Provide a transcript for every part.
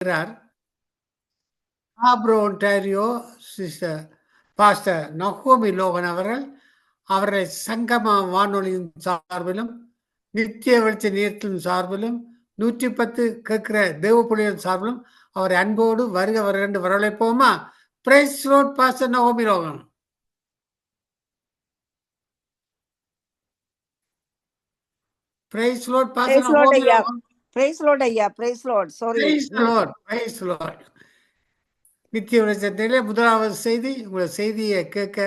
இருக்கிறார். Ontario sister pastor நகோமி Logan அவர்கள் அவரை சங்கம வானொலியின் சார்பிலும் நித்திய வெளிச்ச நீர்த்தின் சார்பிலும் 110 கேட்கிற தேவப்புலியின் சார்பிலும் அவரை அன்போடு வருக வருகின்ற வரவழைப்போமா. பிரைஸ் ரோட் பாஸ்டர் நகோமி லோகன். பிரைஸ் ரோட் பாஸ்டர் நகோமி லோகன். பிரைஸ் லார்ட் ஐயா. Praise Lord. Sorry. Praise Lord. நித்திய வெளிச்சத்திலே முதலாவது செய்தி. உங்களோட செய்தியை கேட்க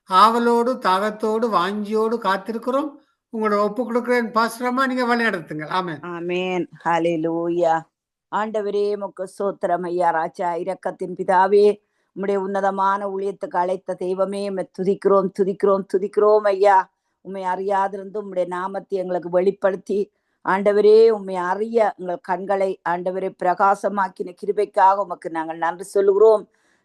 ஆவலோடு தாகத்தோடு வாஞ்சியோடு காத்திருக்கிறோம். உங்களோட ஒப்பு கொடுக்கிறேன் பாஸ்டரமா, நீங்க வழி நடத்துங்க. ஆமென். ஆமென். ஹல்லேலூயா. ஆண்டவரே உமக்கு ஸ்தோத்திரம் ஐயா. ராஜா இரக்கத்தின் பிதாவே, உம்முடைய உன்னதமான ஊழியத்துக்கு அழைத்த தெய்வமே, துதிக்கிறோம் ஐயா. உம்மை அறியாதிருந்து உம்முடைய நாமத்தை எங்களுக்கு வெளிப்படுத்தி ஆண்டவரே உம்மை அறிய எங்கள் கண்களை ஆண்டவரே பிரகாசமாக்கின கிருபைக்காக உமக்கு நாங்கள் நன்றி சொல்லுகிறோம்.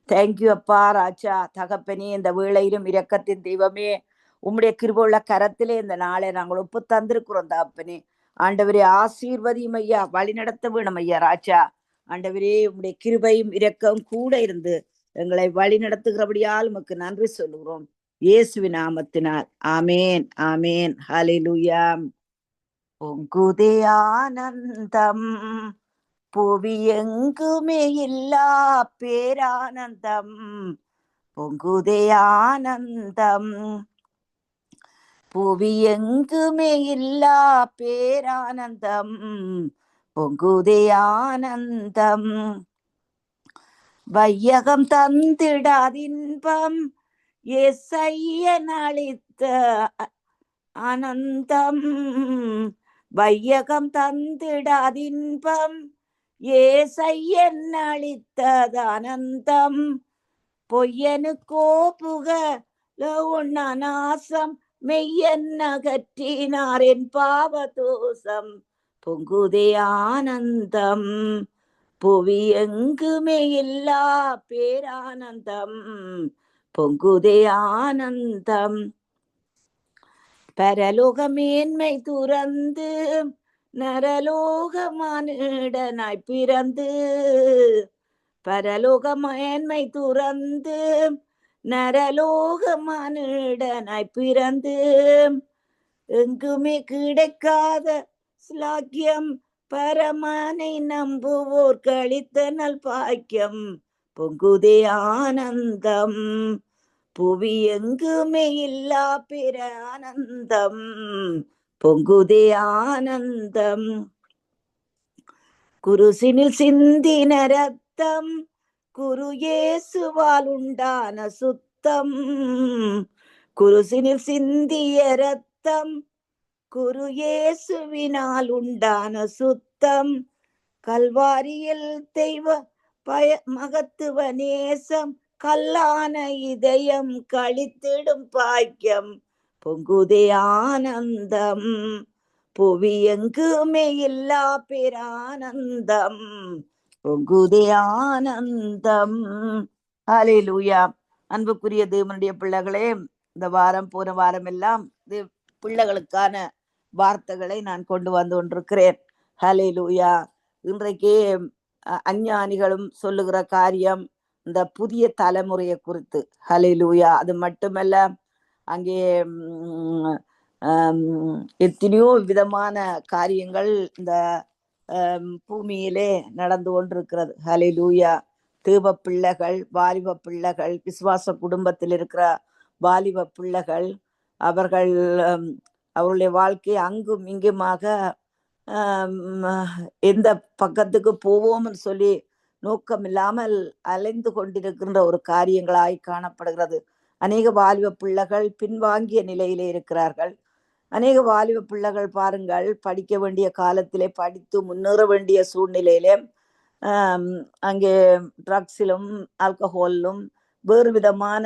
தேங்க்யூ அப்பா ராஜா. தகப்பனே, இந்த வேளையிலும் இரக்கத்தின் தெய்வமே, உம்முடைய கிருபையுள்ள கரத்திலே இந்த நாளை நாங்கள் ஒப்பு தந்திருக்கிறோம் தகப்பனே. ஆண்டவரே ஆசீர்வதியும் ஐயா, வழி நடத்த வேணும் ஐயா ராஜா. ஆண்டவரே உம்முடைய கிருபையும் இரக்கம் கூட இருந்து எங்களை வழி நடத்துகிறபடியால் உமக்கு நன்றி சொல்லுகிறோம். இயேசுவின் நாமத்தினால் ஆமேன். ஆமேன். ஹல்லேலூயா. பொங்குதே ஆனந்தம், புவி எங்குமே இல்லா பேரானந்தம். பொங்குதே ஆனந்தம், புவி எங்குமே இல்லா பேரானந்தம். பொங்குதே ஆனந்தம், வையகம் தந்திடாதின்பம் இயேசையன் அளித்த ஆனந்தம். வையகம் தந்திடாதின்பம் இயேசையன் அளித்தது ஆனந்தம். பொய்யனுக்கோ புகழ உண்ணாசம், மெய்யன் அகற்றினார் என் பாவதோஷம். பொங்குதே ஆனந்தம், புவி எங்குமே இல்லா பேரானந்தம். பொங்குதே ஆனந்தம், பரலோக மேன்மை துறந்து நரலோக மானிடனாய் பிறந்து. பரலோக மேன்மை துறந்து நரலோக மானிடனாய் பிறந்து. எங்குமே கிடைக்காத ஸ்லாக்கியம், பரமனை நம்புவோர் கழித்த நல் பாக்கியம். பொங்குதே ஆனந்தம், புவி எங்குமே இல்லா பிற ஆனந்தம். பொங்குதே ஆனந்தம், குருசினில் சிந்தின ரத்தம், குரு இயேசுவால் உண்டான சுத்தம். குருசினில் சிந்திய ரத்தம், குரு இயேசுவினால் உண்டான சுத்தம். கல்வாரியில் தெய்வ மகத்துவ நேசம், கல்லான இதயம் கழித்திடும் பாக்கியம். பொங்குதே ஆனந்தம், புவி எங்குமே இல்லா பேரானந்தம். பொங்குதே ஆனந்தம். ஹல்லேலூயா. அன்புக்குரிய தேவனுடைய பிள்ளைகளே, இந்த வாரம் போன வாரம் எல்லாம் பிள்ளைகளுக்கான வார்த்தைகளை நான் கொண்டு வந்து கொண்டிருக்கிறேன். ஹல்லேலூயா. இன்றைக்கு அஞ்ஞானிகளும் சொல்லுகிற காரியம் இந்த புதிய தலைமுறையை குறித்து. ஹல்லேலூயா. அது மட்டுமல்ல, அங்கே எத்தனையோ விதமான காரியங்கள் இந்த பூமியிலே நடந்து கொண்டிருக்கிறது. ஹல்லேலூயா. தேவ பிள்ளைகள், வாலிப பிள்ளைகள், விசுவாச குடும்பத்தில் இருக்கிற வாலிப பிள்ளைகள், அவர்களுடைய வாழ்க்கை அங்கும் இங்குமாக எந்த பக்கத்துக்கு போவோம்னு சொல்லி நோக்கம் இல்லாமல் அலைந்து கொண்டிருக்கின்ற ஒரு காரியங்களாய் காணப்படுகிறது. அநேக வாலிப பிள்ளைகள் பின்வாங்கிய நிலையிலே இருக்கிறார்கள். அநேக வாலிப பிள்ளைகள் பாருங்கள், படிக்க வேண்டிய காலத்திலே படித்து முன்னேற வேண்டிய சூழ்நிலையிலே அங்கே ட்ரக்ஸிலும் ஆல்கஹாலிலும் வேறு விதமான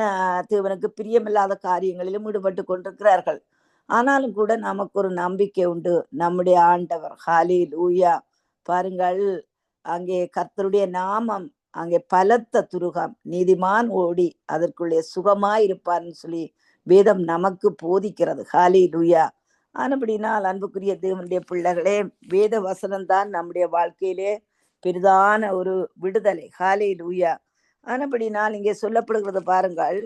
தேவனுக்கு பிரியமில்லாத காரியங்களிலும் ஈடுபட்டு கொண்டிருக்கிறார்கள். ஆனாலும் கூட நமக்கு ஒரு நம்பிக்கை உண்டு. நம்முடைய ஆண்டவர், ஹல்லேலூயா. பாருங்கள், அங்கே கர்த்தருடைய நாமம், அங்கே பலத்த துருகம், நீதிமான் ஓடி அதற்குள்ளே சுகமாயிருப்பார்னு சொல்லி வேதம் நமக்கு போதிக்கிறது. ஹல்லேலூயா. ஆனபடினால் அன்புக்குரிய தேவனுடைய பிள்ளைகளே, வேத வசனம்தான் நம்முடைய வாழ்க்கையிலே பெரிதான ஒரு விடுதலை. ஹalleluya. ஆனபடினால் இங்கே சொல்லப்படுகிறது பாருங்கள்,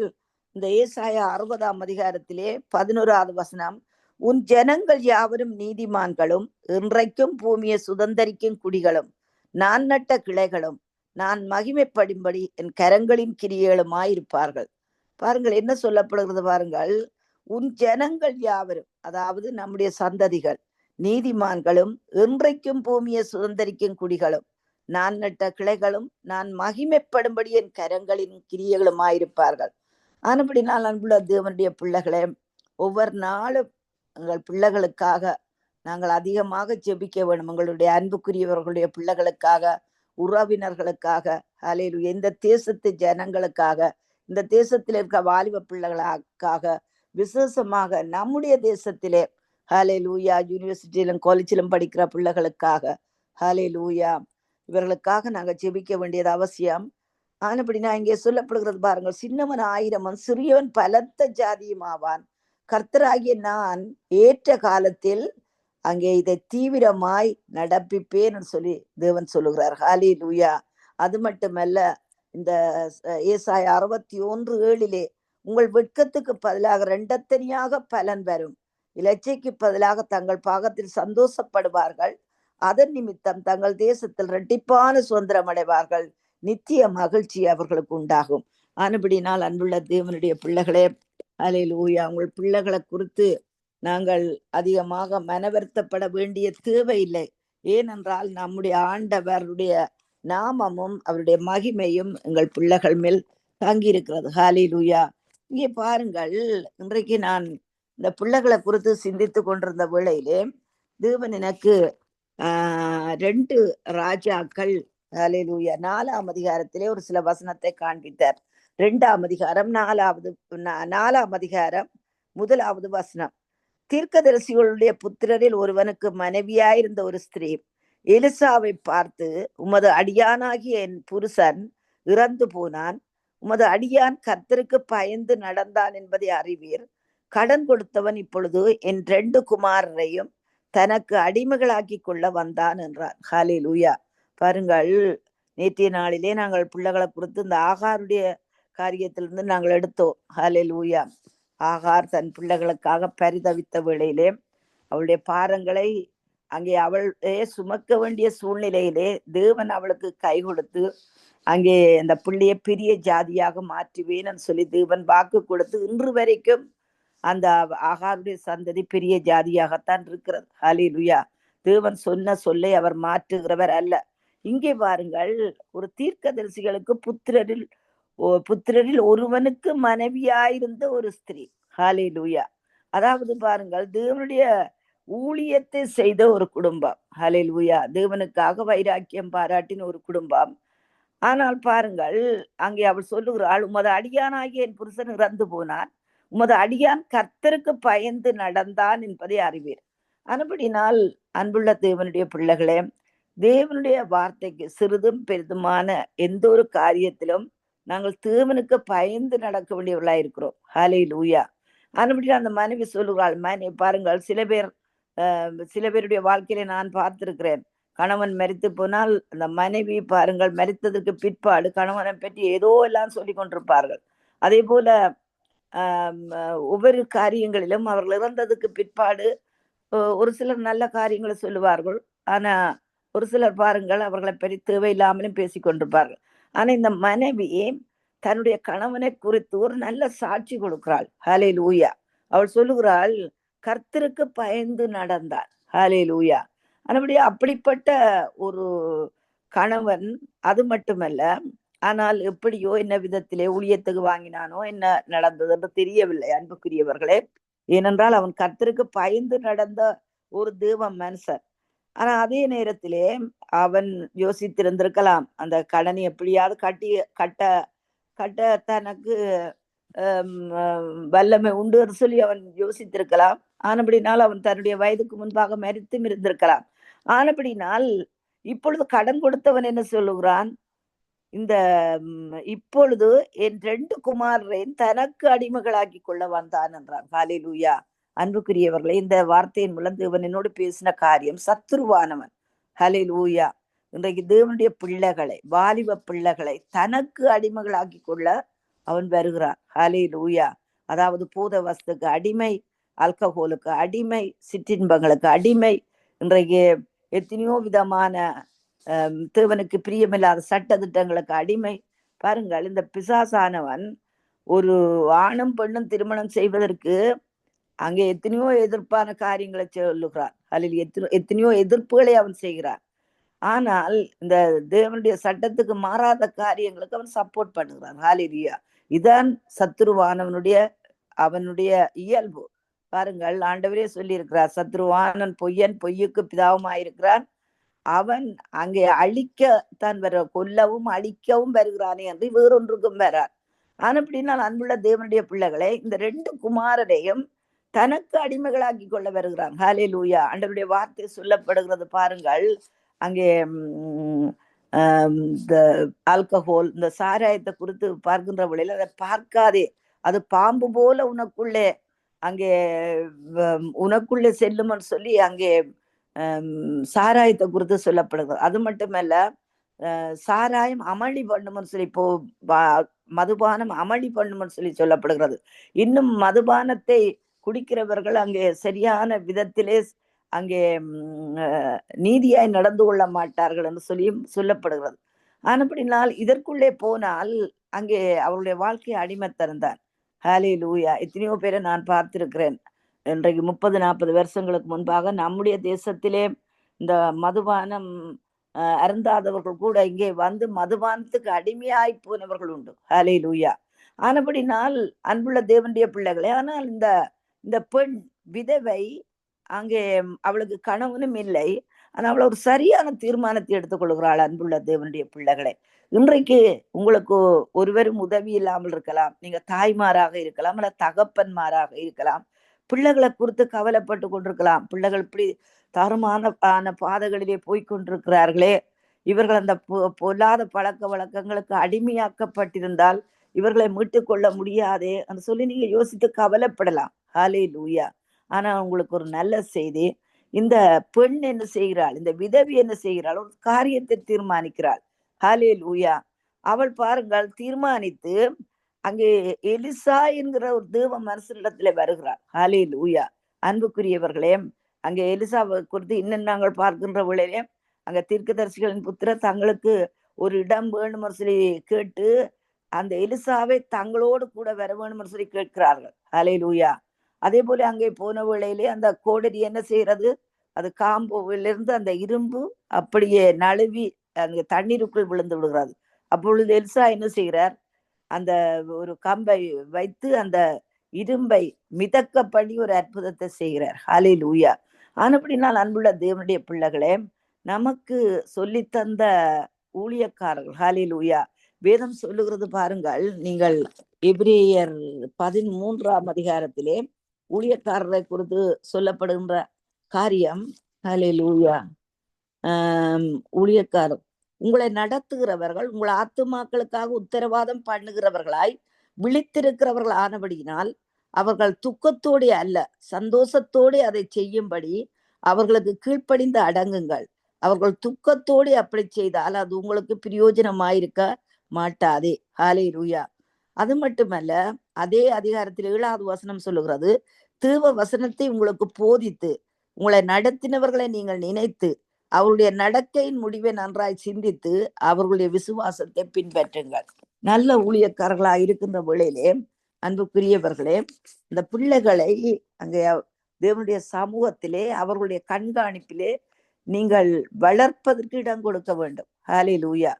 இந்த ஏசாயா 60ஆம் அதிகாரத்திலே 11வது வசனம், உன் ஜனங்கள் யாவரும் நீதிமான்களும் இன்றைக்கும் பூமியை சுதந்தரிக்கும் குடிகளும் நான் நட்ட கிளைகளும் நான் மகிமைப்படும்படி என் கரங்களின் கிரியைகளுமாயிருப்பார்கள். பாருங்கள் என்ன சொல்லப்படுகிறது பாருங்கள், உன் ஜனங்கள் யாவரும், அதாவது நம்முடைய சந்ததிகள் நீதிமான்களும் இன்றைக்கும் பூமியை சுதந்தரிக்கும் குடிகளும் நான் நட்ட கிளைகளும் நான் மகிமைப்படும்படி என் கரங்களின் கிரியைகளுமாயிருப்பார்கள். ஆனபடினால் அன்புள்ள தேவனுடைய பிள்ளைகளே, ஒவ்வொரு நாளும் எங்கள் பிள்ளைகளுக்காக நாங்கள் அதிகமாக ஜெபிக்க வேண்டும். எங்களுடைய அன்புக்குரியவர்களுடைய பிள்ளைகளுக்காக, உறவினர்களுக்காக, ஹல்லேலூயா, இந்த தேசத்து ஜனங்களுக்காக, இந்த தேசத்தில் இருக்க வாலிப பிள்ளைகளுக்காக, விசேஷமாக நம்முடைய தேசத்திலே ஹல்லேலூயா யூனிவர்சிட்டியிலும் காலேஜிலும் படிக்கிற பிள்ளைகளுக்காக, ஹல்லேலூயா, இவர்களுக்காக நாங்கள் ஜெபிக்க வேண்டியது அவசியம். ஆனபடினா இங்கே சொல்லப்படுகிறது பாருங்கள், சின்னவன் 1000 சிறியவன் பலத்த ஜாதியும் ஆவான். கர்த்தராகிய நான் ஏற்ற காலத்தில் அங்கே இதை தீவிரமாய் நடப்பிப்பேன் சொல்லி தேவன் சொல்லுகிறார். ஹல்லேலூயா. அது மட்டுமல்ல, இந்த ஏசாயா 61:7 உங்கள் வெட்கத்துக்கு பதிலாக இரண்டத்தனியாக பலன் வரும், இலச்சைக்கு பதிலாக தங்கள் பாகத்தில் சந்தோஷப்படுவார்கள், அதன் நிமித்தம் தங்கள் தேசத்தில் இரட்டிப்பான சுதந்திரம் அடைவார்கள், நித்திய மகிழ்ச்சி அவர்களுக்கு உண்டாகும். ஆனபடினால் அன்புள்ள தேவனுடைய பிள்ளைகளே, ஹல்லேலூயா, உங்கள் பிள்ளைகளை குறித்து நாங்கள் அதிகமாக மனவருத்தப்பட வேண்டிய தேவையில்லை. ஏனென்றால் நம்முடைய ஆண்டவருடைய நாமமும் அவருடைய மகிமையும் எங்கள் பிள்ளைகள் மேல் தங்கியிருக்கிறது. ஹல்லேலூயா. இங்கே பாருங்கள், இன்றைக்கு நான் இந்த பிள்ளைகளை குறித்து சிந்தித்து கொண்டிருந்த வேளையிலே தேவன் எனக்கு 2 ராஜாக்கள், ஹல்லேலூயா, 4ஆம் அதிகாரத்திலே ஒரு சில வசனத்தை காண்பித்தார். 2ஆம் அதிகாரம் 4ஆம் அதிகாரம் 1வது வசனம், தீர்க்கதரிசிகளுடைய புத்திரரில் ஒருவனுக்கு மனைவியாயிருந்த ஒரு ஸ்திரீ எலிசாவை பார்த்து, உமது அடியானாகிய என் புருஷன் இறந்து போனான், உமது அடியான் கர்த்தருக்கு பயந்து நடந்தான் என்பதை அறிவீர், கடன் கொடுத்தவன் இப்பொழுது என் 2 குமாரரையும் தனக்கு அடிமைகளாக்கி கொள்ள வந்தான் என்றார். ஹல்லேலூயா. பாருங்கள், நேற்றைய நாளிலே நாங்கள் பிள்ளைகளை குறித்து இந்த ஆகாருடைய காரியத்திலிருந்து நாங்கள் எடுத்தோம். ஹல்லேலூயா. ஆகார் தன் பிள்ளைகளுக்காக பரிதவித்த வேளையிலே அவளுடைய பாரங்களை அங்கே அவளே சுமக்க வேண்டிய சூழ்நிலையிலே தேவன் அவளுக்கு கை கொடுத்து அங்கே அந்த பிள்ளையை பெரிய ஜாதியாக மாற்றுவேன்னு சொல்லி தேவன் வாக்கு கொடுத்து இன்று வரைக்கும் அந்த ஆகாருடைய சந்ததி பெரிய ஜாதியாகத்தான் இருக்கிறது. ஹல்லேலூயா. தேவன் சொன்ன சொல்லை அவர் மாற்றுகிறவர் அல்ல. இங்கே பாருங்கள், ஒரு தீர்க்கதரிசிகளுக்கு புத்திரரில் ஒருவனுக்கு மனைவியாயிருந்த ஒரு ஸ்திரீ. ஹல்லேலூயா. அதாவது பாருங்கள், தேவனுடைய ஊழியத்தை செய்த ஒரு குடும்பம். ஹல்லேலூயா. தேவனுக்காக வைராக்கியம் பாராட்டின ஒரு குடும்பம். ஆனால் பாருங்கள், அங்கே அவள் சொல்லுகிறாள், உமது அடியானாகிய என் புருஷன் இறந்து போனான், உமது அடியான் கர்த்தருக்கு பயந்து நடந்தான் என்பதை அறிவீர். அதுபடினால் அன்புள்ள தேவனுடைய பிள்ளைகளே, தேவனுடைய வார்த்தைக்கு சிறிதும் பெரிதுமான எந்த ஒரு காரியத்திலும் நாங்கள் தேவனுக்கு பயந்து நடக்க வேண்டியவர்களா இருக்கிறோம். ஹல்லேலூயா. அதுபடி அந்த மனைவி சொல்லுகிறாள், பாருங்கள், சில பேருடைய வாழ்க்கையில நான் பார்த்திருக்கிறேன், கணவன் மரித்து போனால் அந்த மனைவி பாருங்கள் மரித்ததற்கு பிற்பாடு கணவனை பற்றி ஏதோ எல்லாம் சொல்லி கொண்டிருப்பார்கள். அதே போல ஒவ்வொரு காரியங்களிலும் அவர்கள் இறந்ததுக்கு பிற்பாடு ஒரு சிலர் நல்ல காரியங்களை சொல்லுவார்கள், ஆனா ஒரு சிலர் பாருங்கள் அவர்களை பற்றி தேவையில்லாமலும் பேசிக்கொண்டிருப்பார்கள். ஆனா இந்த மனைவி தன்னுடைய கணவனை குறித்து ஒரு நல்ல சாட்சி கொடுக்கிறாள். ஹல்லேலூயா. அவள் சொல்லுகிறாள், கர்த்தருக்கு பயந்து நடந்தார். ஹல்லேலூயா. அப்படிப்பட்ட ஒரு கணவன், அது மட்டுமல்ல, ஆனால் எப்படியோ என்ன விதத்திலே ஊழியத்துக்கு வாங்கினானோ என்ன நடந்தது என்று தெரியவில்லை அன்புக்குரியவர்களே. ஏனென்றால் அவன் கர்த்தருக்கு பயந்து நடந்த ஒரு தேவ மனுஷன். ஆனா அதே நேரத்திலே அவன் யோசித்திருந்திருக்கலாம், அந்த கடனை எப்படியாவது கட்ட தனக்கு வல்லமை உண்டு என்று சொல்லி அவன் யோசித்திருக்கலாம். ஆனபடினால் அவன் தன்னுடைய வயதுக்கு முன்பாக மரித்தும் இருந்திருக்கலாம். ஆனபடினால் இப்பொழுது கடன் கொடுத்தவன் என்ன சொல்லுகிறான், இப்பொழுது என் 2 குமாரரையும் தனக்கு அடிமைகளாக்கி கொள்ள வந்தான் என்றான். ஹல்லேலூயா. அன்புக்குரியவர்களே, இந்த வார்த்தையின் மூலம் தேவன் என்னோடு பேசின காரியம், சத்துருவானவன், ஹல்லேலூயா, இன்றைக்கு தேவனுடைய பிள்ளைகளை, வாலிப பிள்ளைகளை தனக்கு அடிமைகளாக்கி கொள்ள அவன் வருகிறான். ஹல்லேலூயா. அதாவது பூத வஸ்துக்கு அடிமை, ஆல்கஹோலுக்கு அடிமை, சிற்றின்பங்களுக்கு அடிமை, இன்றைக்கு எத்தனையோ விதமான தேவனுக்கு பிரியமில்லாத சட்ட திட்டங்களுக்கு அடிமை. பாருங்கள், இந்த பிசாசானவன் ஒரு ஆணும் பெண்ணும் திருமணம் செய்வதற்கு அங்கே எத்தனையோ எதிர்ப்பான காரியங்களை சொல்லுகிறான். அதில் எத்தனையோ எதிர்ப்புகளை அவன் செய்கிறான். ஆனால் இந்த தேவனுடைய சட்டத்துக்கு மாறாத காரியங்களுக்கு அவன் சப்போர்ட் பண்ணுகிறான். ஹல்லேலூயா. இதான் சத்துருவானவனுடைய அவனுடைய இயல்பு. பாருங்கள், ஆண்டவரே சொல்லி இருக்கிறார், சத்ருவானன் பொய்யன், பொய்யுக்கு பிதாவுமாயிருக்கிறான், அவன் அங்கே அழிக்கத்தான் வர, கொல்லவும் அழிக்கவும் வருகிறானே என்று வேறொன்றுக்கும் வரான். ஆனா அப்படின்னா அன்புள்ள தேவனுடைய பிள்ளைகளை இந்த 2 குமாரரையும் தனக்கு அடிமைகளாக்கி கொள்ள வருகிறான். ஹல்லேலூயா. ஆண்டவருடைய வார்த்தை சொல்லப்படுகிறது பாருங்கள். அங்கே இந்த ஆல்கஹோல், இந்த சாராயத்தை குறித்து பார்க்கின்ற வழியில அதை பார்க்காதே, அது பாம்பு போல உனக்குள்ளே அங்கே உனக்குள்ளே செல்லும்னு சொல்லி அங்கே சாராயத்தை குறித்து சொல்லப்படுகிறது. அது மட்டுமல்ல, சாராயம் அமளி பண்ணும்னு சொல்லி, இப்போ மதுபானம் அமளி பண்ணும்னு சொல்லி சொல்லப்படுகிறது. இன்னும் மதுபானத்தை குடிக்கிறவர்கள் அங்கே சரியான விதத்திலே அங்கே நீதியாய் நடந்து கொள்ள மாட்டார்கள் என்று சொல்லியும் சொல்லப்படுகிறது. ஆனப்படினால் இதற்குள்ளே போனால் அங்கே அவருடைய வாழ்க்கை அடிமைத்தனம்தான். ஹல்லேலூயா. எத்தனையோ பேரை நான் பார்த்திருக்கிறேன். இன்றைக்கு 30-40 வருஷங்களுக்கு முன்பாக நம்முடைய தேசத்திலே இந்த மதுபானம் அருந்தாதவர்கள் கூட இங்கே வந்து மதுபானத்துக்கு அடிமையாய் போனவர்கள் உண்டு. ஹல்லேலூயா. ஆனபடினால் அன்புள்ள தேவனுடைய பிள்ளைகளே, ஆனால் இந்த பெண் விதவை, அங்கே அவளுக்கு கணவனும் இல்லை, ஆனா அவள் ஒரு சரியான தீர்மானத்தை எடுத்துக்கொள்கிறாள். அன்புள்ள தேவனுடைய பிள்ளைகளை, இன்றைக்கு உங்களுக்கு ஒருவரும் உதவி இல்லாமல் இருக்கலாம், நீங்க தாய்மாராக இருக்கலாம், அல்ல தகப்பன்மாராக இருக்கலாம், பிள்ளைகளை குறித்து கவலைப்பட்டு கொண்டிருக்கலாம். பிள்ளைகள் இப்படி தருமான பாதைகளிலே போய்கொண்டிருக்கிறார்களே, இவர்கள் அந்த பொல்லாத பழக்க வழக்கங்களுக்கு அடிமையாக்கப்பட்டிருந்தால் இவர்களை மீட்டுக் கொள்ள முடியாதே என்று சொல்லி நீங்க யோசித்து கவலைப்படலாம். ஹல்லேலூயா. ஆனா உங்களுக்கு ஒரு நல்ல செய்தி, இந்த பெண் என்ன செய்கிறாள், இந்த விதவி என்ன செய்கிறாள், ஒரு காரியத்தை தீர்மானிக்கிறாள். ஹல்லேலூயா. அவள் பாருங்கள், தீர்மானித்து அங்கே எலிசா என்கிற ஒரு தேவ மனுஷனிடத்துல வருகிறாள். ஹல்லேலூயா. அன்புக்குரியவர்களே, அங்கே எலிசாவை குறித்து இன்னும் நாங்கள் பார்க்கின்ற வேளையிலே அங்க தீர்க்கதரிசிகளின் புத்திரர் தங்களுக்கு ஒரு இடம் வேணும்னு சொல்லி கேட்டு அந்த எலிசாவை தங்களோடு கூட வர வேணும்னு சொல்லி கேட்கிறார்கள். ஹல்லேலூயா. அதே போல அங்கே போன வேளையிலே அந்த கோடரி என்ன செய்யறது, அது காம்புவிலிருந்து அந்த இரும்பு அப்படியே நழுவி அங்கே தண்ணீருக்குள் விழுந்து விடுகிறது. அப்பொழுது எலிசா என்ன செய்கிறார், அந்த ஒரு கம்பை வைத்து அந்த இரும்பை மிதக்க பண்ணி ஒரு அற்புதத்தை செய்கிறார். ஹல்லேலூயா. ஆனப்படினால் அன்புள்ள தேவனுடைய பிள்ளைகளே, நமக்கு சொல்லித்தந்த ஊழியக்காரர்கள், ஹல்லேலூயா, வேதம் சொல்லுகிறது பாருங்கள். நீங்கள் எபிரேயர் 13ஆம் அதிகாரத்திலே ஊழியக்காரரை குறித்து சொல்லப்படுகின்ற காரியம், ஹல்லேலூயா, ஊழியக்காரர் உங்களை நடத்துகிறவர்கள் உங்கள் ஆத்துமாக்களுக்காக உத்தரவாதம் பண்ணுகிறவர்களாய் விழித்திருக்கிறவர்கள் ஆனபடியினால் அவர்கள் துக்கத்தோடு அல்ல சந்தோஷத்தோடு அதை செய்யும்படி அவர்களுக்கு கீழ்ப்படிந்து அடங்குங்கள். அவர்கள் துக்கத்தோடு அப்படி செய்தால் அது உங்களுக்கு பிரயோஜனமாயிருக்க மாட்டாதே. ஹல்லேலூயா. அது மட்டுமல்ல, அதே அதிகாரத்தில் 7வது வசனம் சொல்லுகிறது, தேவ வசனத்தை உங்களுக்கு போதித்து உங்களை நடத்தினவர்களை நீங்கள் நினைத்து அவருடைய நடக்கையின் முடிவை நன்றாய் சிந்தித்து அவர்களுடைய விசுவாசத்தை பின்பற்றுங்கள். நல்ல ஊழியக்காரர்களா இருக்கின்ற வேளையிலே அன்புக்குரியவர்களே, இந்த பிள்ளைகளை அங்கே தேவனுடைய சமூகத்திலே அவர்களுடைய கண்காணிப்பிலே நீங்கள் வளர்ப்பதற்கு இடம் கொடுக்க வேண்டும். ஹல்லேலூயா.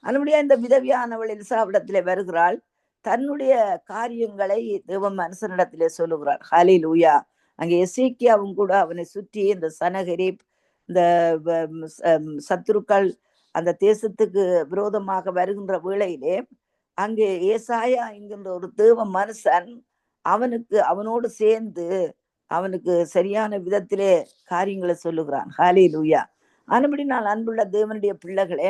அதுபடியா இந்த விதவியானவள் எலிசாவிடத்திலே வருகிறாள், தன்னுடைய காரியங்களை தேவ மனுஷனிடத்திலே சொல்லுகிறாள். ஹல்லேலூயா. அங்கே எசேக்கியாவும் கூட அவனை சுற்றி இந்த சனகரிப், இந்த சத்துருக்கள் அந்த தேசத்துக்கு விரோதமாக வருகின்ற வேளையிலே அங்கே ஏசாயா என்கின்ற ஒரு தேவ மனுஷன் அவனோடு சேர்ந்து அவனுக்கு சரியான விதத்திலே காரியங்களை சொல்லுகிறான். ஹல்லேலூயா. ஆனபடி நான் அன்புள்ள தேவனுடைய பிள்ளைகளே,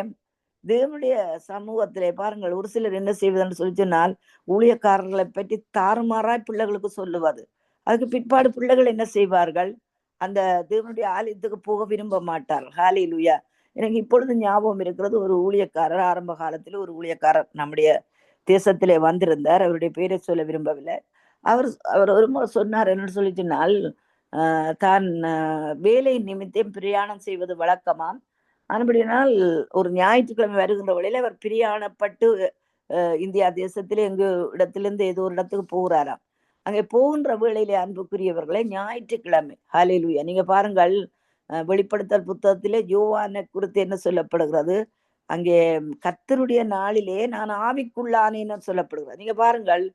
தேவனுடைய சமூகத்திலே பாருங்கள், ஒரு சிலர் என்ன செய்வதுன்னு சொல்லி சொன்னால் ஊழியக்காரர்களை பற்றி தாறுமாறாய் பிள்ளைகளுக்கு சொல்லுவது. அதுக்கு பிற்பாடு பிள்ளைகள் என்ன செய்வார்கள், அந்த தேவனுடைய ஆலயத்துக்கு போக விரும்ப மாட்டார்கள். ஹல்லேலூயா. எனக்கு இப்பொழுது ஞாபகம் இருக்கிறது, ஒரு ஊழியக்காரர், ஆரம்ப காலத்தில் ஒரு ஊழியக்காரர் நம்முடைய தேசத்திலே வந்திருந்தார். அவருடைய பேரை சொல்ல விரும்பவில்லை. அவர் அவர் ஒரு முறை சொன்னார், என்னன்னு சொல்லி சொன்னால், தான் வேலை நிமித்தம் பிரயாணம் செய்வது வழக்கமாம். அதுபடினால் ஒரு ஞாயிற்றுக்கிழமை வருகின்ற வழியில அவர் பிரயாணப்பட்டு இந்தியா தேசத்திலே எங்கு இடத்திலிருந்து ஏதோ ஒரு இடத்துக்கு போகிறாராம். அங்கே போகின்ற வேளையிலே அன்புக்குரியவர்களை, ஞாயிற்றுக்கிழமை, ஹல்லேலூயா, நீங்க பாருங்கள், வெளிப்படுத்தல் புத்தகத்திலே யோவானை குறித்து என்ன சொல்லப்படுகிறது? அங்கே கர்த்தருடைய நாளிலே நான் ஆவிக்குள்ளானேன்னு சொல்லப்படுகிறது. நீங்க பாருங்கள்,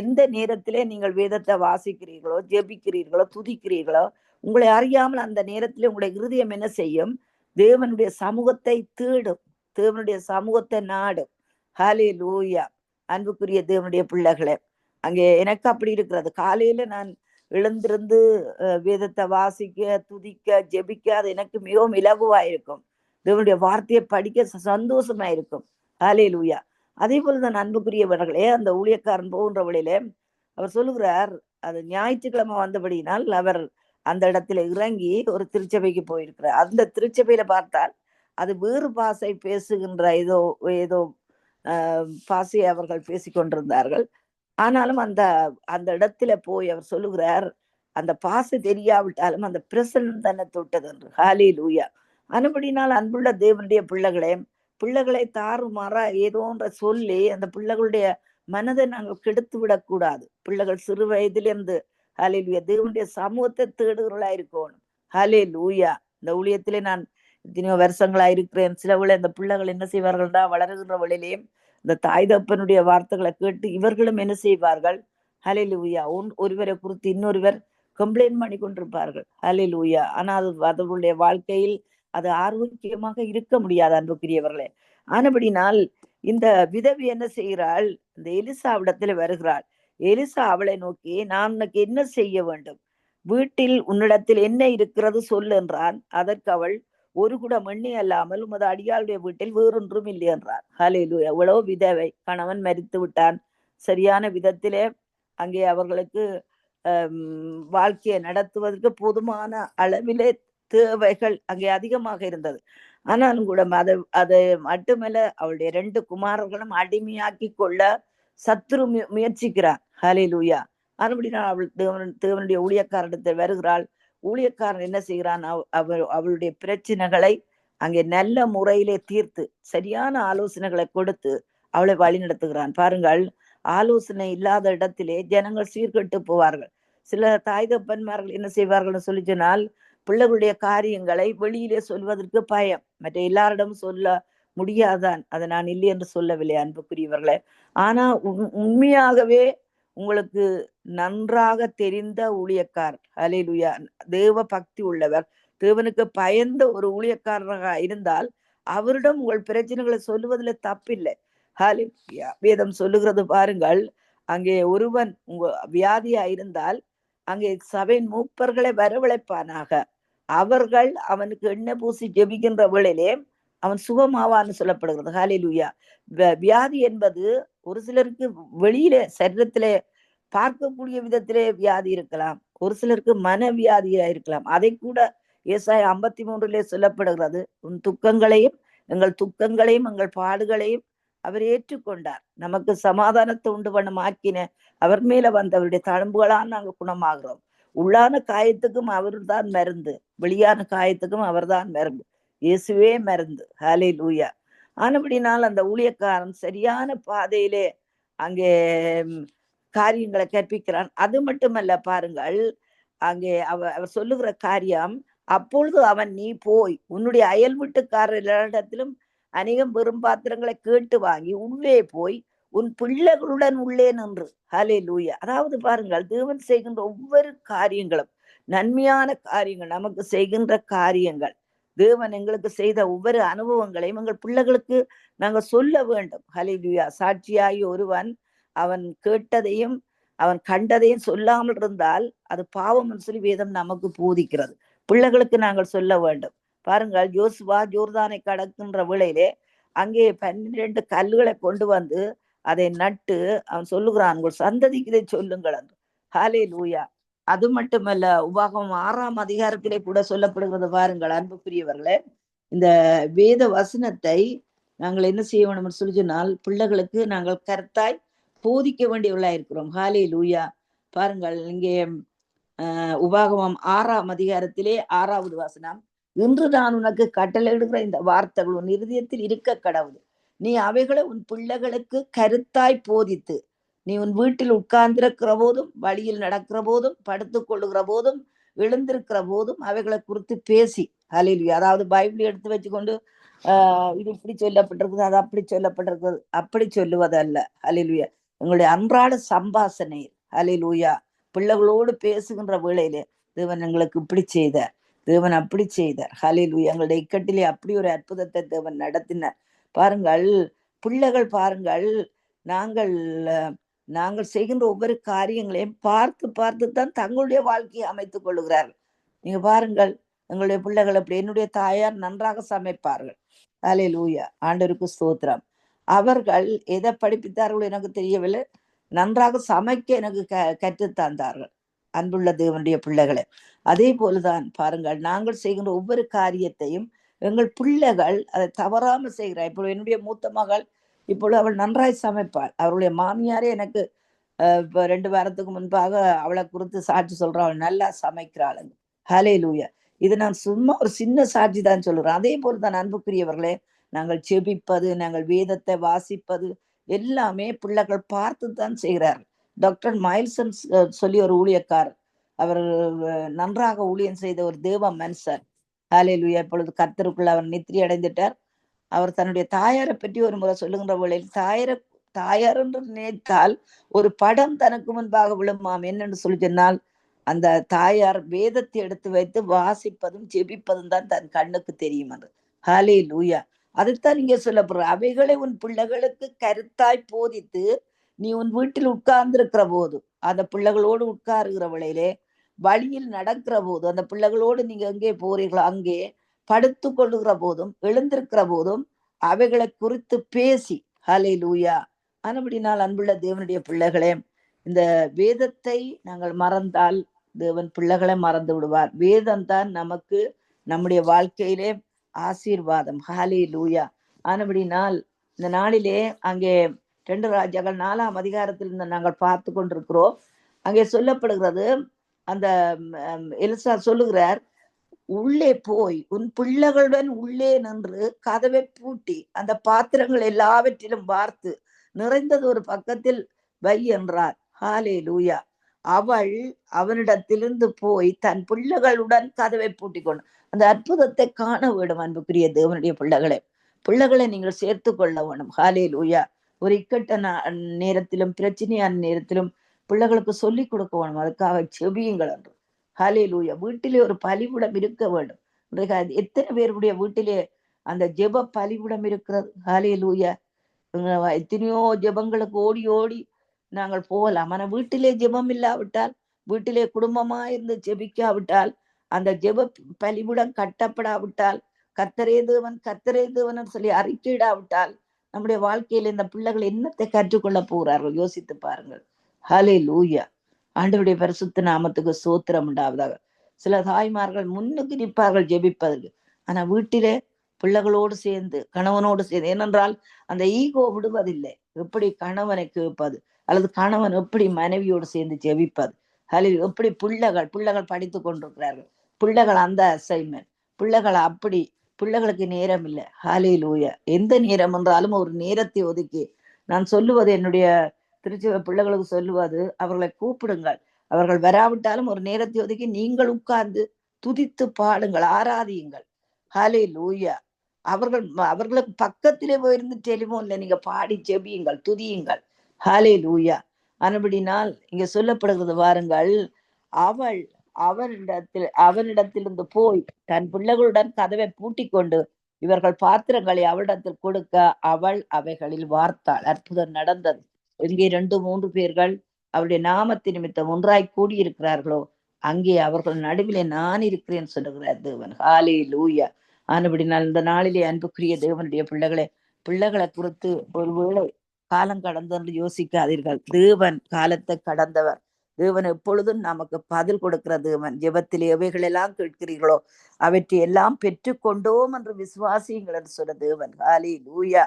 எந்த நேரத்திலே நீங்கள் வேதத்தை வாசிக்கிறீர்களோ, ஜெபிக்கிறீர்களோ, துதிக்கிறீர்களோ, உங்களை அறியாமல் அந்த நேரத்திலே உங்களுடைய இருதயம் என்ன செய்யும்? தேவனுடைய சமூகத்தை தேடும், தேவனுடைய சமூகத்தை நாடும். ஹல்லேலூயா. அன்புக்குரிய தேவனுடைய பிள்ளைகளே, அங்கே எனக்கு அப்படி இருக்கிறது. காலையில நான் எழுந்திருந்து வேதத்தை வாசிக்க, துதிக்க, ஜெபிக்க அது எனக்கு மிகவும் இலகுவாயிருக்கும். தேவனுடைய வார்த்தையை படிக்க சந்தோஷமா இருக்கும். ஹல்லேலூயா. அதே போலதான் அன்புக்குரியவர்களே, அந்த ஊழியக்காரன் போகின்ற வழியிலே அவர் சொல்லுகிறார், அது ஞாயிற்றுக்கிழமை வந்தபடியினால் அவர் அந்த இடத்துல இறங்கி ஒரு திருச்சபைக்கு போயிருக்கிறார். அந்த திருச்சபையில பார்த்தால் அது வேறு பாஷை பேசுகின்ற ஏதோ ஏதோ பாஷையை அவர்கள் பேசிக்கொண்டிருந்தார்கள். ஆனாலும் அந்த அந்த இடத்துல போய் அவர் சொல்லுகிறார், அந்த பாசை தெரியாவிட்டாலும் அந்த பிரசன்னம் தன்னை தொட்டது என்று. ஹல்லேலூயா. அதுபடினால் அன்புள்ள தேவனுடைய பிள்ளைகளை தாறுமாறா ஏதோ ஒன்ற சொல்லி அந்த பிள்ளைகளுடைய மனதை நாங்கள் கெடுத்து விடக்கூடாது. பிள்ளைகள் சிறு வயதிலிருந்து ஹல்லேலூயா தேவனுடைய சமூகத்தை தேடுகிறவர்களா இருக்கணும். ஹல்லேலூயா. இந்த ஊழியத்திலே நான் எத்தனையோ வருஷங்களா இருக்கிறேன். சில வேளை இந்த பிள்ளைகள் என்ன செய்வார்கள்டா, வளருகின்ற வழியிலேயும் இந்த தாய் தப்பனுடைய வார்த்தைகளை கேட்டு இவர்களும் என்ன செய்வார்கள்? ஹல்லேலூயா. ஒருவரை குறித்து இன்னொருவர் கம்ப்ளைண்ட் பண்ணி கொண்டிருப்பார்கள். ஹல்லேலூயா. ஆனால் அவர்களுடைய வாழ்க்கையில் அது ஆரோக்கியமாக இருக்க முடியாது அன்புக்குரியவர்களே. ஆனபடினால் இந்த விதவி என்ன செய்கிறாள்? இந்த எலிசாவிடத்தில் வருகிறாள். எலிசா அவளை நோக்கி, நான் உனக்கு என்ன செய்ய வேண்டும்? வீட்டில் உன்னிடத்தில் என்ன இருக்கிறது சொல் என்றான். அதற்கு அவள், ஒரு குடம் எண்ணெய் அல்லாமல் உமது அடியாளுடைய வீட்டில் வேறொன்றும் இல்லை என்றார். ஹல்லேலூயா. எவ்வளவு விதவை, கணவன் மரித்து விட்டான். சரியான விதத்திலே அங்கே அவர்களுக்கு வாழ்க்கையை நடத்துவதற்கு போதுமான அளவிலே தேவைகள் அங்கே அதிகமாக இருந்தது. ஆனாலும் கூட அதை மட்டுமல்ல, அவளுடைய 2 குமாரர்களும் அடிமையாக்கி கொள்ள சத்துரு முயற்சிக்கிறான். ஹல்லேலூயா. அதுபடினால் அவள் தேவனுடைய ஊழியக்காரனிடத்தில் வருகிறாள். ஊழியக்காரன் என்ன செய்கிறான்? அவளுடைய பிரச்சனைகளை அங்கே நல்ல முறையிலே தீர்த்து சரியான ஆலோசனைகளை கொடுத்து அவளை வழி நடத்துகிறான். பாருங்கள், ஆலோசனை இல்லாத இடத்திலே ஜனங்கள் சீர்கெட்டு போவார்கள். சில தாய் தப்பன்மார்கள் என்ன செய்வார்கள் சொல்லி சொன்னால், பிள்ளைகளுடைய காரியங்களை வெளியிலே சொல்வதற்கு பயம், மற்ற எல்லாரிடமும் சொல்ல முடியாதான். அதை நான் இல்லை என்று சொல்லவில்லை அன்புக்குரியவர்களே. ஆனா உண்மையாகவே உங்களுக்கு நன்றாக தெரிந்த ஊழியக்காரர், ஹல்லேலூயா, தேவ பக்தி உள்ளவர், தேவனுக்கு பயந்த ஒரு ஊழியக்காரராக இருந்தால் அவரிடம் உங்கள் பிரச்சனைகளை சொல்லுவதில் தப்பில்லை. ஹல்லேலூயா. வேதம் சொல்லுகிறது பாருங்கள், அங்கே ஒருவன் உங்க வியாதியா இருந்தால் அங்கே சபையின் மூப்பர்களை வரவழைப்பானாக, அவர்கள் அவனுக்கு எண்ணெய் பூசி ஜெபிக்கின்ற வேளையிலே அவன் சுகமாவான்னு சொல்லப்படுகிறது. ஹல்லேலூயா. வியாதி என்பது ஒரு சிலருக்கு வெளியிலே சரீரத்திலே பார்க்கக்கூடிய விதத்திலே வியாதி இருக்கலாம், ஒரு சிலருக்கு மன வியாதியா இருக்கலாம். அதை கூட ஏசாயா 53 சொல்லப்படுகிறது, உன் துக்கங்களையும் எங்கள் துக்கங்களையும் எங்கள் பாடுகளையும் அவர் ஏற்றுக்கொண்டார், நமக்கு சமாதானத்தை உண்டு பண்ண ஆக்கின அவர் மேல வந்தவருடைய தழும்புகளால் நாங்கள் குணமாகிறோம். உள்ளான காயத்துக்கும் அவர் தான் மருந்து, வெளியான காயத்துக்கும் அவர் தான் மருந்து, இயேசுவே மருந்து. ஹல்லேலூயா. ஆனபடினால் அந்த ஊழியக்காரன் சரியான பாதையிலே அங்கே காரியங்களை கற்பிக்கிறான். அது மட்டுமல்ல, பாருங்கள், அங்கே அவர் சொல்லுகிற காரியம், அப்பொழுது அவன், நீ போய் உன்னுடைய அயல் வீட்டுக்காரரிடத்திலும் அநேகம் பெரும் பாத்திரங்களை கேட்டு வாங்கி உள்ளே போய் உன் பிள்ளைகளுடன் உள்ளே நின்று. ஹல்லேலூயா. அதாவது பாருங்கள், தேவன் செய்கின்ற ஒவ்வொரு காரியங்களும் நன்மையான காரியங்கள், நமக்கு செய்கின்ற காரியங்கள், தேவன் எங்களுக்கு செய்த ஒவ்வொரு அனுபவங்களையும் எங்கள் பிள்ளைகளுக்கு நாங்கள் சொல்ல வேண்டும். ஹல்லேலூயா. சாட்சியாகி ஒருவன் அவன் கேட்டதையும் அவன் கண்டதையும் சொல்லாமல் இருந்தால் அது பாவம் சொல்லி வேதம் நமக்கு போதிக்கிறது. பிள்ளைகளுக்கு நாங்கள் சொல்ல வேண்டும். பாருங்கள், யோசுவா ஜோர்தானை கடக்கின்ற வேளையிலே அங்கே 12 கல்லுகளை கொண்டு வந்து அதை நட்டு அவன் சொல்லுகிறான், உங்கள் சந்ததிக்கு இதை சொல்லுங்கள் என்று. ஹல்லேலூயா. அது மட்டுமல்ல, உபாகமம் 6ஆம் அதிகாரத்திலே கூட சொல்லப்படுகிறது. பாருங்கள் அன்புக்குரியவர்களே, இந்த வேத வசனத்தை நாங்கள் என்ன செய்ய வேணும்னு சொல்லி சொன்னால் பிள்ளைகளுக்கு நாங்கள் கருத்தாய் போதிக்க வேண்டியவர்களா இருக்கிறோம். ஹாலே லூயா. பாருங்கள், இங்கே உபாகமம் 6ஆம் அதிகாரத்திலே 6வது வசனம், இன்று நான் உனக்கு கட்டளையிடுகிற இந்த வார்த்தைகள் உன் இருதயத்தில் இருக்க கடவுள், நீ அவைகளை உன் பிள்ளைகளுக்கு கருத்தாய் போதித்து, நீ உன் வீட்டில் உட்கார்ந்திருக்கிற போதும், வழியில் நடக்கிற போதும், படுத்துக் கொள்ளுகிற போதும், எழுந்திருக்கிற போதும் அவைகளை குறித்து பேசி. ஹல்லேலூயா. அதாவது பைபிள் எடுத்து வச்சுக்கொண்டு இது இப்படி சொல்லப்பட்டிருக்குது, அது அப்படி சொல்லப்பட்டிருக்குது, அப்படி சொல்லுவதல்ல. ஹல்லேலூயா. எங்களுடைய அன்றாட சம்பாஷணை. ஹல்லேலூயா. பிள்ளைகளோடு பேசுகின்ற வேளையிலே தேவன் எங்களுக்கு இப்படி செய்தார், தேவன் அப்படி செய்தார். ஹல்லேலூயா. எங்களுடைய இக்கட்டிலே அப்படி ஒரு அற்புதத்தை தேவன் நடத்தினார். பாருங்கள் பிள்ளைகள், பாருங்கள், நாங்கள் செய்கின்ற ஒவ்வொரு காரியங்களையும் பார்த்து பார்த்து தான் தங்களுடைய வாழ்க்கையை அமைத்துக் கொள்ளுகிறார்கள். நீங்க பாருங்கள், எங்களுடைய பிள்ளைகள் அப்படி. என்னுடைய தாயார் நன்றாக சமைப்பார்கள். ஹல்லேலூயா. ஆண்டவருக்கு ஸ்தோத்திரம். அவர்கள் எதை படிப்பித்தார்களோ எனக்கு தெரியவில்லை, நன்றாக சமைக்க எனக்கு கற்றுத்தந்தார்கள். அன்புள்ள தேவனுடைய பிள்ளைகளை, அதே போலதான் பாருங்கள், நாங்கள் செய்கின்ற ஒவ்வொரு காரியத்தையும் எங்கள் பிள்ளைகள் அதை தவறாம செய்கிறார். இப்போ என்னுடைய மூத்த மகள் இப்பொழுது அவள் நன்றாய் சமைப்பாள். அவருடைய மாமியாரே எனக்கு இப்போ 2 வாரத்துக்கு முன்பாக அவளை குறித்து சாட்சி சொல்றாள், அவள் நல்லா சமைக்கிறாள். ஹல்லேலூயா. இது நான் சும்மா ஒரு சின்ன சாட்சி தான் சொல்லுறேன். அதே போலதான் அன்புக்குரியவர்களே, நாங்கள் செபிப்பது, நாங்கள் வேதத்தை வாசிப்பது எல்லாமே பிள்ளைகள் பார்த்து தான் செய்கிறார்கள். டாக்டர் மைல்சன் சொல்லி ஒரு ஊழியக்காரர், அவர் நன்றாக ஊழியம் செய்த ஒரு தேவ மனுஷர். ஹல்லேலூயா. இப்பொழுது கர்த்தருக்குள்ள அவர் நித்திரை அடைந்துட்டார். அவர் தன்னுடைய தாயாரை பற்றி ஒரு முறை சொல்லுகின்ற வேளையில், தாயார் என்று நினைத்தால் ஒரு படம் தனக்கு முன்பாக விழுமாம். என்னென்று சொல்லி சொன்னால், அந்த தாயார் வேதத்தை எடுத்து வைத்து வாசிப்பதும் ஜெபிப்பதும் தான் தன் கண்ணுக்கு தெரியும். அது ஹல்லேலூயா. அதைத்தான் இங்கே சொல்லப்படுற, அவைகளை உன் பிள்ளைகளுக்கு கருத்தாய் போதித்து, நீ உன் வீட்டில் உட்கார்ந்திருக்கிற போது, அந்த பிள்ளைகளோடு உட்காருகிற வேளையிலே, வழியில் நடக்கிற போது, அந்த பிள்ளைகளோடு நீங்க எங்கே போறீர்களோ அங்கே, படுத்து கொள்ளுகிற போதும், எழுந்திருக்கிற போதும் அவைகளை குறித்து பேசி. ஹல்லேலூயா. ஆனபடினால் அன்புள்ள தேவனுடைய பிள்ளைகளே, இந்த வேதத்தை நாங்கள் மறந்தால் தேவன் பிள்ளைகளை மறந்து விடுவார். வேதம் தான் நமக்கு நம்முடைய வாழ்க்கையிலே ஆசீர்வாதம். ஹல்லேலூயா. ஆனபடினால் இந்த நாளிலே அங்கே 2 ராஜாக்கள் 4ஆம் அதிகாரத்தில் இருந்து நாங்கள் பார்த்து கொண்டிருக்கிறோம். அங்கே சொல்லப்படுகிறது, அந்த எலிசா சொல்லுகிறார், உள்ளே போய் உன் பிள்ளைகளுடன் உள்ளே நின்று கதவை பூட்டி அந்த பாத்திரங்கள் எல்லாவற்றிலும் வார்த்து நிறைந்தது ஒரு பக்கத்தில் வை என்றார். ஹல்லேலூயா. அவள் அவனிடத்திலிருந்து போய் தன் பிள்ளைகளுடன் கதவை பூட்டி கொண்டு, அந்த அற்புதத்தை காண வேண்டும். அன்புக்குரிய தேவனுடைய பிள்ளைகளை நீங்கள் சேர்த்து கொள்ள வேணும். ஹல்லேலூயா. ஒரு இக்கட்ட நேரத்திலும் பிரச்சனையான நேரத்திலும் பிள்ளைகளுக்கு சொல்லிக் கொடுக்க வேணும். அதுக்காக செபியுங்கள் என்று. ஹல்லேலூயா. வீட்டிலே ஒரு பலிபீடம் இருக்க வேண்டும். எத்தனை பேருடைய வீட்டிலே அந்த ஜெப பலிபீடம் இருக்கிறது? ஹல்லேலூயா. எத்தனையோ ஜெபங்களுக்கு ஓடி ஓடி நாங்கள் போகலாம். ஆனா வீட்டிலே ஜெபம் இல்லாவிட்டால், வீட்டிலே குடும்பமா இருந்து ஜெபிக்காவிட்டால், அந்த ஜெப பலிபீடம் கட்டப்படாவிட்டால், கர்த்தரே தேவன் சொல்லி அறிக்கையிடாவிட்டால், நம்முடைய வாழ்க்கையில இந்த பிள்ளைகள் என்னத்தை கற்றுக்கொள்ள போகிறார்கள்? யோசித்து பாருங்கள். ஹல்லேலூயா. ஆண்டவருடைய பரிசுத்த நாமத்துக்கு ஸ்தோத்திரம் உண்டாவதாக. சில தாய்மார்கள் முன்னுக்கு நிற்பார்கள் ஜெபிப்பதற்கு, ஆனா வீட்டிலே பிள்ளைகளோடு சேர்ந்து, கணவனோடு சேர்ந்து, ஏனென்றால் அந்த ஈகோ விடுவதில்லை. எப்படி கணவனை கேட்பது, அல்லது கணவன் எப்படி மனைவியோடு சேர்ந்து ஜெபிப்பது, அல்லது எப்படி பிள்ளைகள் படித்து கொண்டிருக்கிறார்கள், பிள்ளைகள் அந்த அசைன்மெண்ட், பிள்ளைகளுக்கு நேரம் இல்லை. ஹல்லேலூயா. எந்த நேரம் என்றாலும் ஒரு நேரத்தை ஒதுக்கி, நான் சொல்லுவது, என்னுடைய திருச்சி பிள்ளைகளுக்கு சொல்லுவது, அவர்களை கூப்பிடுங்கள். அவர்கள் வராவிட்டாலும் ஒரு நேரத்தை ஒதுக்கி நீங்கள் உட்கார்ந்து துதித்து பாடுங்கள், ஆராதியுங்கள். ஹல்லேலூயா. அவர்களுக்கு பக்கத்திலே போயிருந்து டெலிபோன்ல நீங்க பாடி ஜெபியுங்கள், துதியுங்கள். ஹல்லேலூயா. ஆனபடினால் இங்க சொல்லப்படுகிறது வாருங்கள், அவனிடத்திலிருந்து போய் தன் பிள்ளைகளுடன் கதவை பூட்டி கொண்டு இவர்கள் பாத்திரங்களை அவளிடத்தில் கொடுக்க அவள் அவைகளில் வார்த்தாள். அற்புதம் நடந்தது. எங்கே 2-3 பேர்கள் அவருடைய நாமத்து நிமித்தம் ஒன்றாய் கூடியிருக்கிறார்களோ அங்கே அவர்கள் நடுவிலே நான் இருக்கிறேன் சொல்லுகிறார் தேவன். ஹல்லேலூயா. ஆனபடினால் இந்த நாளிலே அன்புக்குரிய தேவனுடைய பிள்ளைகளை குறித்து ஒருவேளை காலம் கடந்து யோசிக்காதீர்கள். தேவன் காலத்தை கடந்தவர். தேவன் எப்பொழுதும் நமக்கு பதில் கொடுக்கிற தேவன். ஜெபத்தில் எவைகளெல்லாம் கேட்கிறீர்களோ அவற்றை எல்லாம் பெற்றுக்கொண்டோம் என்று விசுவாசியுங்கள் என்று சொன்ன தேவன். ஹல்லேலூயா.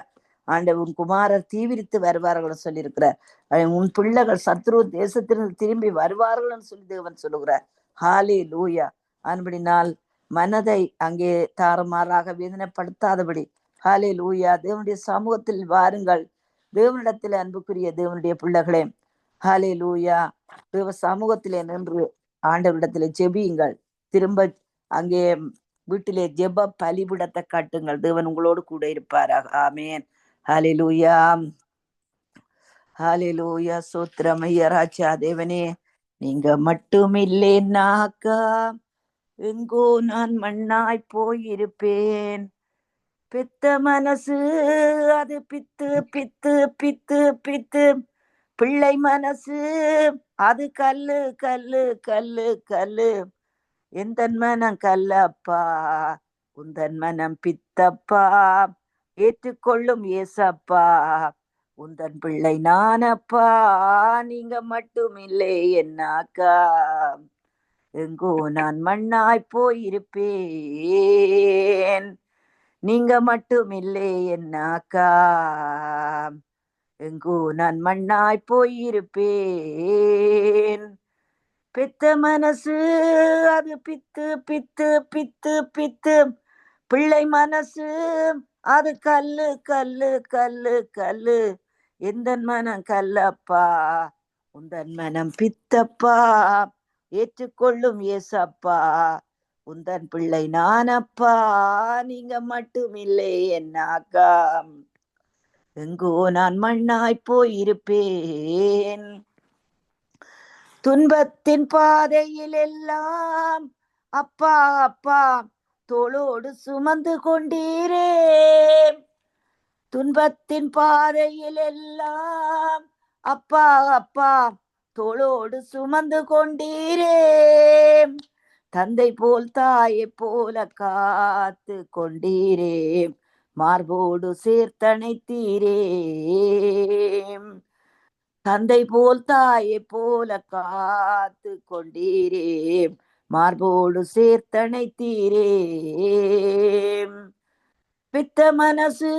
ஆண்டவர் உன் குமாரர் தீவிரித்து வருவார்கள் சொல்லியிருக்கிறார். உன் பிள்ளைகள் சத்ரு தேசத்திலிருந்து திரும்பி வருவார்கள் என்று சொல்லி தேவன் சொல்லுகிறார். ஹல்லேலூயா. அன்படினால் மனதை அங்கே தாறுமாறாக வேதனைப்படுத்தாதபடி ஹல்லேலூயா தேவனுடைய சமூகத்தில் வாருங்கள். தேவனிடத்தில் அன்புக்குரிய தேவனுடைய பிள்ளைகளே, ஹல்லேலூயா தேவ சமூகத்திலே நின்று ஆண்டவரிடத்திலே ஜெபியுங்கள். திரும்ப அங்கே வீட்டிலே ஜெப பலிபிடத்தை கட்டுங்கள். தேவன் உங்களோடு கூட இருப்பாராக. ஆமேன். ஹல்லேலூயா. ஹல்லேலூயா. சோத்திரம் ஐயா ராஜா. தேவனே, நீங்க மட்டும் இல்லைன்னாக்கா எங்கோ நான் மண்ணாய் போயிருப்பேன். பெத்த மனசு அது பித்து பித்து பித்து பித்து, பிள்ளை மனசு அது கல்லு கல்லு கல்லு கல்லு. எந்தன் மனம் கல்லப்பா, உந்தன் மனம் பித்தப்பா. ஏற்றுக்கொள்ளும் ஏசப்பா, உந்தன் பிள்ளை நானப்பா. நீங்க மட்டும் இல்லை என்னாக்கா எங்கோ நான் மண்ணாய் போயிருப்பேன். நீங்க மட்டும் இல்லை என்னாக்கா எங்கோ நான் மண்ணாய் போயிருப்பேன். பெத்த மனசு அது பித்து பித்து பித்து பித்து, பிள்ளை மனசு அது கல்லு கல்லு கல்லு கல்லு. எந்தன் மனம் கல்லப்பா, உந்தன் மனம் பித்தப்பா. ஏற்றுக்கொள்ளும் ஏசப்பா, உந்தன் பிள்ளை நானப்பா. நீங்க மட்டும் இல்லை என்னாக்கா எங்கோ நான் மண்ணாய் போயிருப்பேன். துன்பத்தின் பாதையில் எல்லாம் அப்பா அப்பா தோளோடு சுமந்து கொண்டீரே. துன்பத்தின் பாதையில் எல்லாம் அப்பா அப்பா தோளோடு சுமந்து கொண்டீரே. தந்தை போல் தாயை போல காத்து கொண்டீரே. மார்போடு சேர்த்தணைத்தீரே. தந்தை போல் தாயை போல காத்து கொண்டீரே. மார்போடு சேர்த்தணைத்தீரே. பித்த மனசு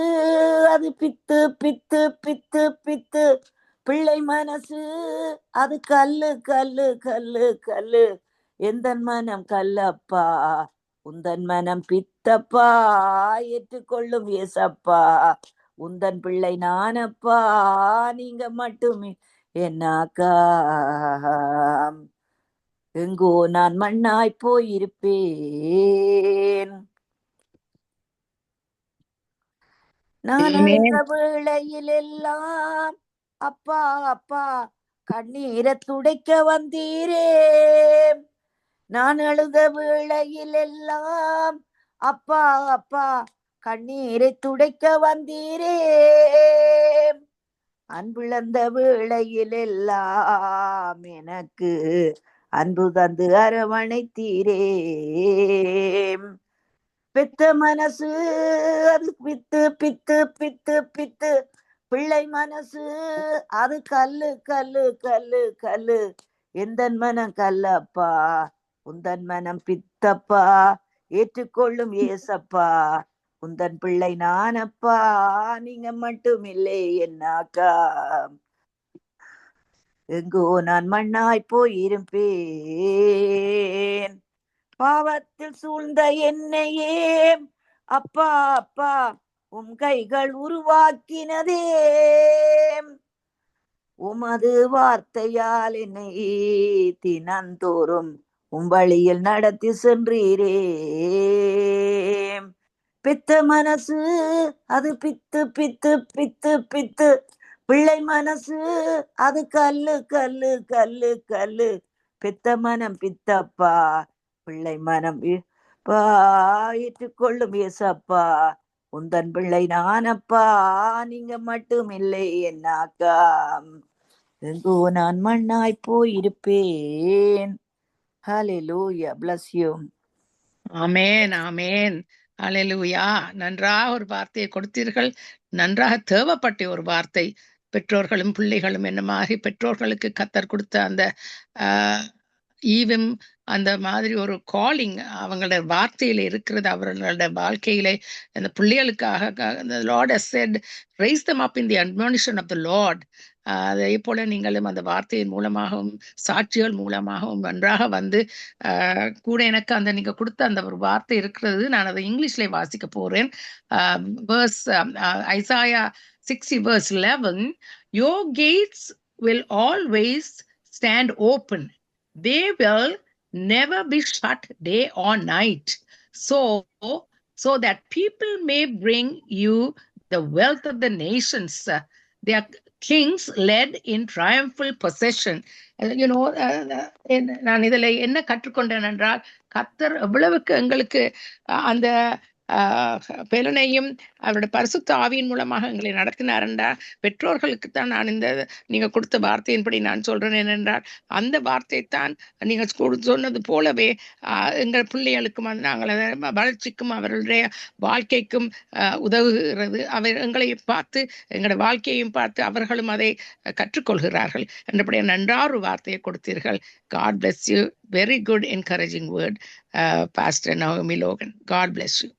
அது பித்து பித்து பித்து பித்து, பிள்ளை மனசு அது கல்லு கல்லு கல்லு கல்லு. எந்தன் மனம் கல்லப்பா, உந்தன் மனம் பித்தப்பா. ஏற்றுக்கொள்ளும் ஏசப்பா, உந்தன் பிள்ளை நானப்பா. நீங்க மட்டுமே என்னாக்கா எங்கோ நான் மண்ணாய் போயிருப்பேன். நான் அழுத வேளையில் எல்லாம் அப்பா அப்பா கண்ணீரை துடைக்க வந்தீரே. நான் அழுத வேளையில் எல்லாம் அப்பா அப்பா கண்ணீரை துடைக்க வந்தீரே. அன்பிழந்த வேளையில் எல்லாம் எனக்கு அன்பு தந்து அரவணைத்தீரே. பெத்த மனசு அது பித்து பித்து பித்து பித்து, பிள்ளை மனசு அது கல்லு கல்லு கல்லு கல்லு. எந்தன் மனம் கல்லப்பா, உந்தன் மனம் பித்தப்பா. ஏற்றுக்கொள்ளும் ஏசப்பா, உந்தன் பிள்ளை நானப்பா. நீங்க மட்டும் இல்லை என்னாக்கா எங்கோ நான் மண்ணாய் போயிருப்பேன். பாவத்தில் சூழ்ந்த என்னையே அப்பா அப்பா உம் கைகள் உருவாக்கினதே. உமது வார்த்தையால் என்னை தினந்தோறும் உம் வழியில் நடத்தி சென்றீரே. பித்த மனசு அது பித்து பித்து பித்து பித்து, பிள்ளை மனசு அது கல்லு கல்லு கல்லு கல்லு. பித்த மனம் பித்தப்பா, பிள்ளை மனம் ஏற்றுக்கொள்ளும் ஏசப்பா, உந்தன் பிள்ளை நானப்பா. நீங்க மட்டும் இல்லை என்னாக்கா எங்கோ நான் மண்ணாய் போயிருப்பேன். ஹல்லேலூயா. bless you. ஆமேன் ஆமேன். ஹல்லேலூயா. நன்றாக ஒரு வார்த்தையை கொடுத்தீர்கள். நன்றாக தேவைப்பட்ட ஒரு வார்த்தை. பெற்றோர்களும் பிள்ளைகளும் என்ன மாதிரி பெற்றோர்களுக்கு கத்தர் கொடுத்த அந்த ஈவும் அந்த மாதிரி ஒரு காலிங் அவங்களோட வார்த்தையில இருக்கிறது, அவர்களோட வாழ்க்கையிலே அந்த பிள்ளைகளுக்காக the Lord has said raise them up in the admonition of the Lord. அதே போல நீங்களும் அந்த வார்த்தையின் மூலமாகவும் சாட்சிகள் மூலமாகவும் நன்றாக வந்து கூட எனக்கு அந்த நீங்க கொடுத்த அந்த ஒரு வார்த்தை இருக்கிறது. நான் அதை இங்கிலீஷ்ல வாசிக்க போறேன். verse Isaiah 60 verse 11, your gates will always stand open, they will never be shut day or night, so that people may bring you the wealth of the nations, their kings led in triumphal possession. You know, நான் இதில் என்ன கற்றுக்கொண்டேன் என்றால், கத்தர் எவ்வளவுக்கு எங்களுக்கு அந்த பெலனையும் அவருடைய பரிசுத்த ஆவியின் மூலமாக எங்களை நடத்தினார் என்றால், பெற்றோர்களுக்கு தான் நான் இந்த நீங்க கொடுத்த வார்த்தையின்படி நான் சொல்றேன் என்னென்றால், அந்த வார்த்தை தான் நீங்க சொன்னது போலவே எங்கள் பிள்ளைகளுக்கும் நாங்கள் வளர்ச்சிக்கும் அவர்களுடைய வாழ்க்கைக்கும் உதவுகிறது. அவர் எங்களை பார்த்து எங்களுடைய வாழ்க்கையையும் பார்த்து அவர்களும் அதை கற்றுக்கொள்கிறார்கள் என்றபடியே நன்றாறு வார்த்தையை கொடுத்தீர்கள். God bless you. Very good encouraging word, Pastor Naomi Logan. God bless you.